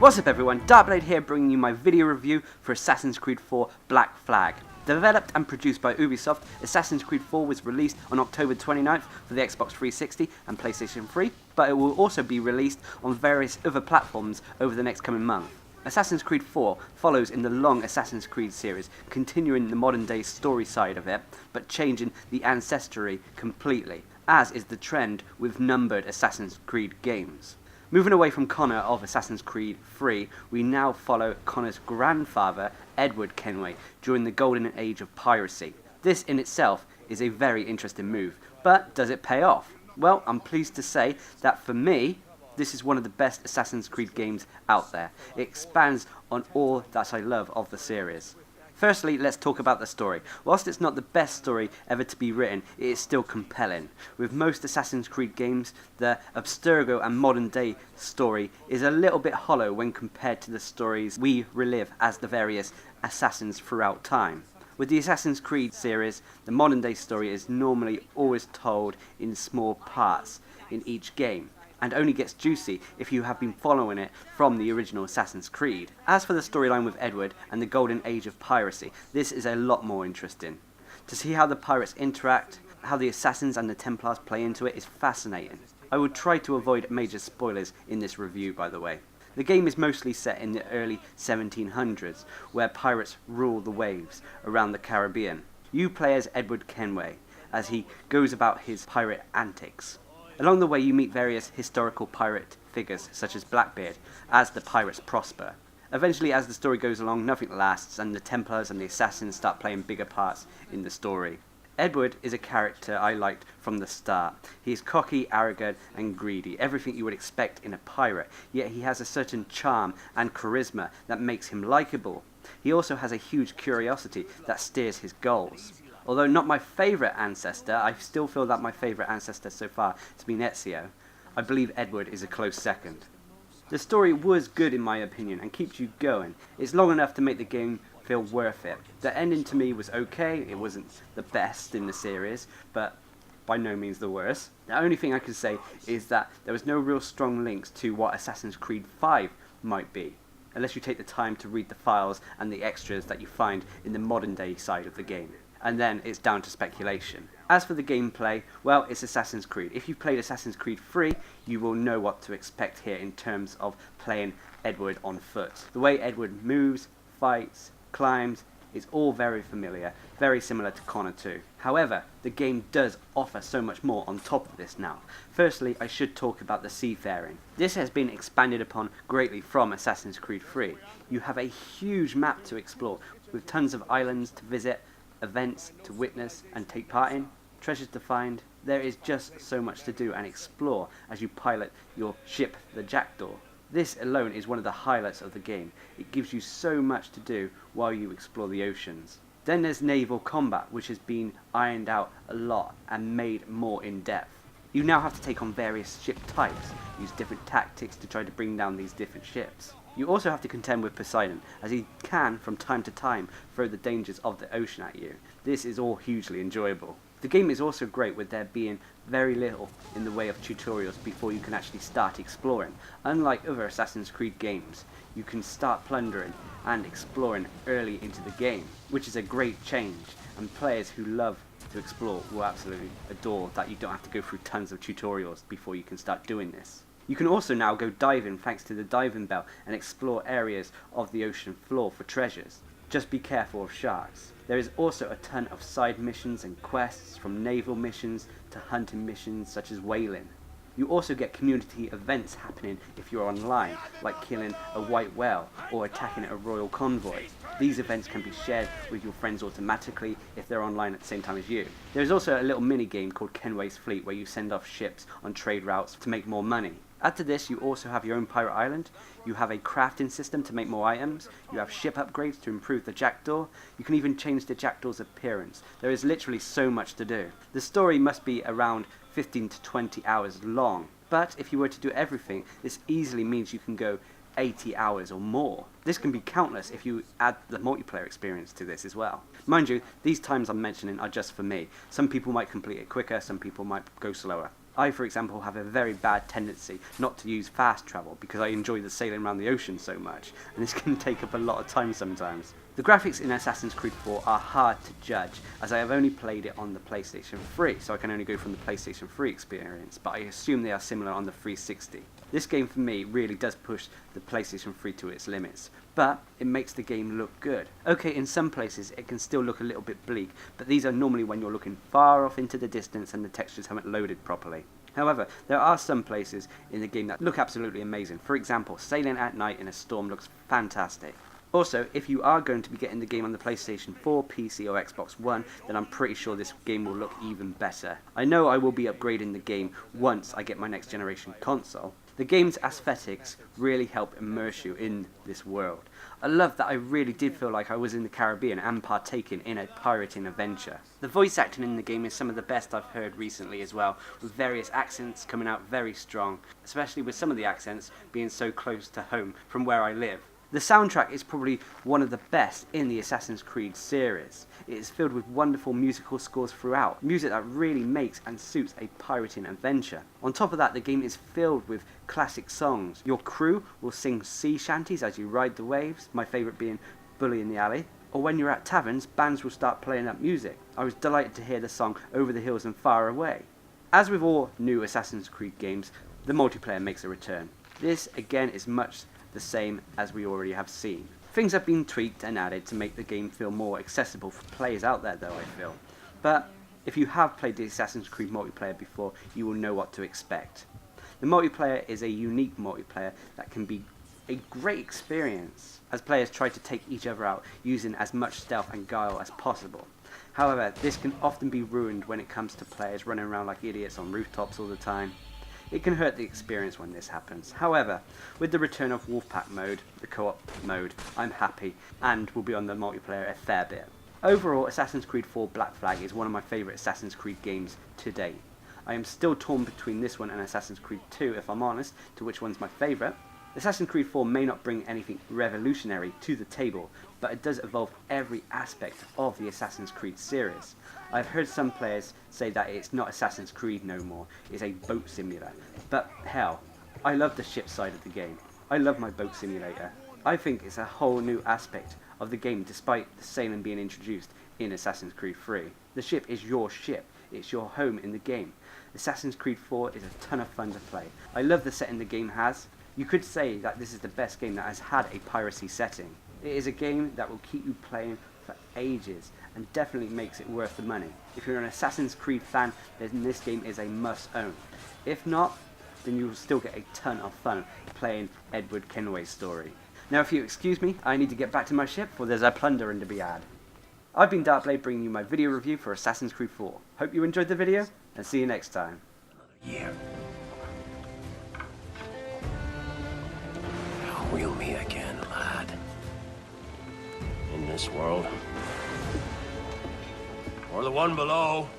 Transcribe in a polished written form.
What's up everyone, Darcblade here bringing you my video review for Assassin's Creed 4 Black Flag. Developed and produced by Ubisoft, Assassin's Creed 4 was released on October 29th for the Xbox 360 and PlayStation 3, but it will also be released on various other platforms over the next coming month. Assassin's Creed 4 follows in the long Assassin's Creed series, continuing the modern day story side of it, but changing the ancestry completely, as is the trend with numbered Assassin's Creed games. Moving away from Connor of Assassin's Creed 3, we now follow Connor's grandfather, Edward Kenway, during the golden age of piracy. This in itself is a very interesting move, but does it pay off? Well, I'm pleased to say that for me, this is one of the best Assassin's Creed games out there. It expands on all that I love of the series. Firstly, let's talk about the story. Whilst it's not the best story ever to be written, it is still compelling. With most Assassin's Creed games, the abstergo and modern day story is a little bit hollow when compared to the stories we relive as the various assassins throughout time. With the Assassin's Creed series, the modern day story is normally always told in small parts in each game, and only gets juicy if you have been following it from the original Assassin's Creed. As for the storyline with Edward and the golden age of piracy, this is a lot more interesting. To see how the pirates interact, how the assassins and the Templars play into it is fascinating. I will try to avoid major spoilers in this review, by the way. The game is mostly set in the early 1700s, where pirates rule the waves around the Caribbean. You play as Edward Kenway, as he goes about his pirate antics. Along the way you meet various historical pirate figures such as Blackbeard as the pirates prosper. Eventually, as the story goes along, nothing lasts and the Templars and the assassins start playing bigger parts in the story. Edward is a character I liked from the start. He is cocky, arrogant and greedy, everything you would expect in a pirate, yet he has a certain charm and charisma that makes him likeable. He also has a huge curiosity that steers his goals. Although not my favourite ancestor, I still feel that my favourite ancestor so far has been Ezio. I believe Edward is a close second. The story was good in my opinion and keeps you going. It's long enough to make the game feel worth it. The ending to me was okay, it wasn't the best in the series, but by no means the worst. The only thing I can say is that there was no real strong links to what Assassin's Creed 5 might be, unless you take the time to read the files and the extras that you find in the modern day side of the game. And then it's down to speculation. As for the gameplay, well, it's Assassin's Creed. If you've played Assassin's Creed 3, you will know what to expect here in terms of playing Edward on foot. The way Edward moves, fights, climbs, is all very familiar, very similar to Connor 2. However, the game does offer so much more on top of this now. Firstly, I should talk about the seafaring. This has been expanded upon greatly from Assassin's Creed 3. You have a huge map to explore, with tons of islands to visit, events to witness and take part in, treasures to find. There is just so much to do and explore as you pilot your ship, the Jackdaw. This alone is one of the highlights of the game. It gives you so much to do while you explore the oceans. Then there's naval combat, which has been ironed out a lot and made more in depth. You now have to take on various ship types, use different tactics to try to bring down these different ships. You also have to contend with Poseidon, as he can, from time to time, throw the dangers of the ocean at you. This is all hugely enjoyable. The game is also great with there being very little in the way of tutorials before you can actually start exploring. Unlike other Assassin's Creed games, you can start plundering and exploring early into the game, which is a great change, and players who love to explore will absolutely adore that you don't have to go through tons of tutorials before you can start doing this. You can also now go diving thanks to the diving bell and explore areas of the ocean floor for treasures. Just be careful of sharks. There is also a ton of side missions and quests, from naval missions to hunting missions such as whaling. You also get community events happening if you're online, like killing a white whale or attacking a royal convoy. These events can be shared with your friends automatically if they're online at the same time as you. There is also a little mini game called Kenway's Fleet where you send off ships on trade routes to make more money. Add to this, you also have your own pirate island, you have a crafting system to make more items, you have ship upgrades to improve the Jackdaw, you can even change the Jackdaw's appearance. There is literally so much to do. The story must be around 15 to 20 hours long, but if you were to do everything, this easily means you can go 80 hours or more. This can be countless if you add the multiplayer experience to this as well. Mind you, these times I'm mentioning are just for me. Some people might complete it quicker, some people might go slower. I, for example, have a very bad tendency not to use fast travel because I enjoy the sailing around the ocean so much, and this can take up a lot of time sometimes. The graphics in Assassin's Creed 4 are hard to judge, as I have only played it on the PlayStation 3, so I can only go from the PlayStation 3 experience, but I assume they are similar on the 360. This game for me really does push the PlayStation 3 to its limits, but it makes the game look good. Okay, in some places it can still look a little bit bleak, but these are normally when you're looking far off into the distance and the textures haven't loaded properly. However, there are some places in the game that look absolutely amazing. For example, sailing at night in a storm looks fantastic. Also, if you are going to be getting the game on the PlayStation 4, PC or Xbox One, then I'm pretty sure this game will look even better. I know I will be upgrading the game once I get my next generation console. The game's aesthetics really help immerse you in this world. I love that I really did feel like I was in the Caribbean and partaking in a pirating adventure. The voice acting in the game is some of the best I've heard recently as well, with various accents coming out very strong, especially with some of the accents being so close to home from where I live. The soundtrack is probably one of the best in the Assassin's Creed series. It is filled with wonderful musical scores throughout, music that really makes and suits a pirating adventure. On top of that, the game is filled with classic songs. Your crew will sing sea shanties as you ride the waves, my favourite being Bully in the Alley. Or when you're at taverns, bands will start playing up music. I was delighted to hear the song Over the Hills and Far Away. As with all new Assassin's Creed games, the multiplayer makes a return. This again is much the same as we already have seen. Things have been tweaked and added to make the game feel more accessible for players out there though, I feel. But if you have played the Assassin's Creed multiplayer before, you will know what to expect. The multiplayer is a unique multiplayer that can be a great experience as players try to take each other out using as much stealth and guile as possible. However, this can often be ruined when it comes to players running around like idiots on rooftops all the time. It can hurt the experience when this happens. However, with the return of Wolfpack mode, the co-op mode, I'm happy and will be on the multiplayer a fair bit. Overall, Assassin's Creed 4 Black Flag is one of my favourite Assassin's Creed games to date. I am still torn between this one and Assassin's Creed 2 if I'm honest, to which one's my favourite. Assassin's Creed 4 may not bring anything revolutionary to the table, but it does evolve every aspect of the Assassin's Creed series. I've heard some players say that it's not Assassin's Creed no more, it's a boat simulator. But hell, I love the ship side of the game. I love my boat simulator. I think it's a whole new aspect of the game despite the sailing being introduced in Assassin's Creed 3. The ship is your ship, it's your home in the game. Assassin's Creed 4 is a ton of fun to play. I love the setting the game has. You could say that this is the best game that has had a piracy setting. It is a game that will keep you playing for ages and definitely makes it worth the money. If you're an Assassin's Creed fan, then this game is a must own. If not, then you will still get a ton of fun playing Edward Kenway's story. Now if you excuse me, I need to get back to my ship for there's a plundering to be had. I've been Darcblade bringing you my video review for Assassin's Creed 4. Hope you enjoyed the video and see you next time. Yeah. We'll meet again, lad. In this world. Or the one below.